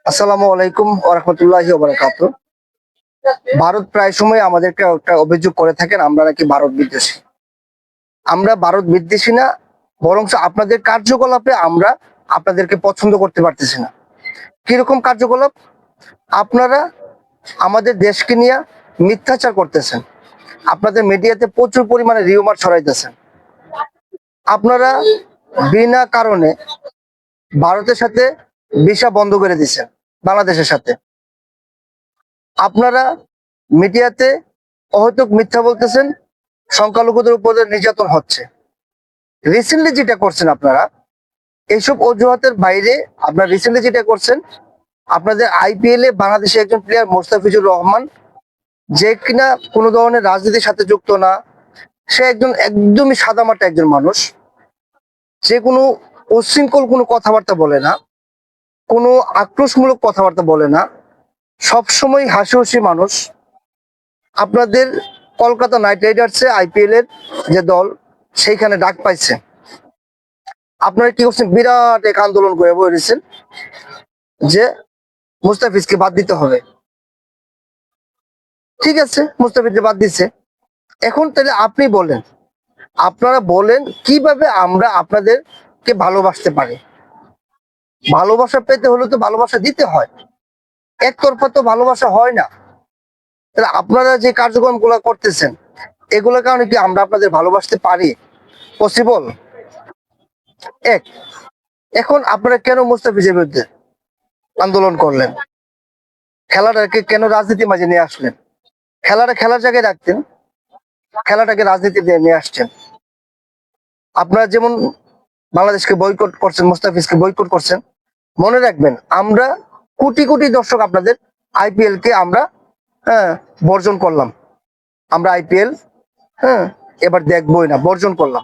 আসসালামু আলাইকুম ওয়া রাহমাতুল্লাহি ওয়া বারাকাতুহু। ভারত প্রায় সময় আমাদেরকে একটা অভিযোগ করে থাকেন আমরা নাকি ভারত বিদ্বেষী। আমরা ভারত বিদ্বেষী না, বরং আপনাদের কার্যকলাপে আমরা আপনাদেরকে পছন্দ করতে পারতেছি না। কিরকম কার্যকলাপ? আপনারা আমাদের দেশকে নিয়ে মিথ্যাচার করতেছেন। আপনাদের মিডিয়াতে প্রচুর পরিমাণে রিউমার ছড়াইতেছেন। আপনারা বিনা কারণে ভারতের সাথে ভিসা বন্ধ করে দিচ্ছেন বাংলাদেশের সাথে। আপনারা মিডিয়াতে অহেতুক মিথ্যা বলতেছেন, সংখ্যালঘুদের উপর নির্যাতন হচ্ছে। রিসেন্টলি যেটা করছেন আপনারা, এইসব অজুহাতের বাইরে আপনারা রিসেন্টলি যেটা করছেন, আপনাদের আইপিএল এ বাংলাদেশের একজন প্লেয়ার মোস্তাফিজুর রহমান, যে কিনা কোনো ধরনের রাজনীতির সাথে যুক্ত না, সে একদমই সাদামাটা একজন মানুষ, যে কোনো উচ্ছৃঙ্খল কোনো কথাবার্তা বলে না, কোনো আক্রোশমূলক কথাবার্তা বলে না, সবসময় হাসি খুশি মানুষ। আপনাদের কলকাতা নাইট রাইডার্সে আইপিএল এর যে দল, সেইখানে ডাক পাইছে। আপনারা কি করছেন? বিরাট এক আন্দোলন করে বলেছেন যে মুস্তাফিজকে বাদ দিতে হবে। ঠিক আছে, মুস্তাফিজকে বাদ দিচ্ছে। এখন তাহলে আপনি বলেন, আপনারা বলেন কিভাবে আমরা আপনাদেরকে ভালোবাসতে পারি। ভালোবাসা পেতে হলে তো ভালোবাসা দিতে হয়, একতরফা তো ভালোবাসা হয় না। তাহলে আপনারা যে কার্যক্রম গুলা করতেছেন, এগুলোর কারণে কি আমরা আপনাদের ভালোবাসতে পারি? পসিবল? এক, এখন আপনারা কেন মুস্তাফিজের বিরুদ্ধে আন্দোলন করলেন? খেলাটাকে কেন রাজনীতির মাঝে নিয়ে আসলেন? খেলাটা খেলার জায়গায় রাখতেন, খেলাটাকে রাজনীতি নিয়ে আসছেন। আপনারা যেমন বাংলাদেশকে বয়কট করছেন, মুস্তাফিজকে বয়কট করছেন, মনে রাখবেন আমরা কোটি কোটি দর্শক আপনাদের আইপিএল কে আমরা বর্জন করলাম। আমরা আইপিএল এবার দেখবই না, বর্জন করলাম।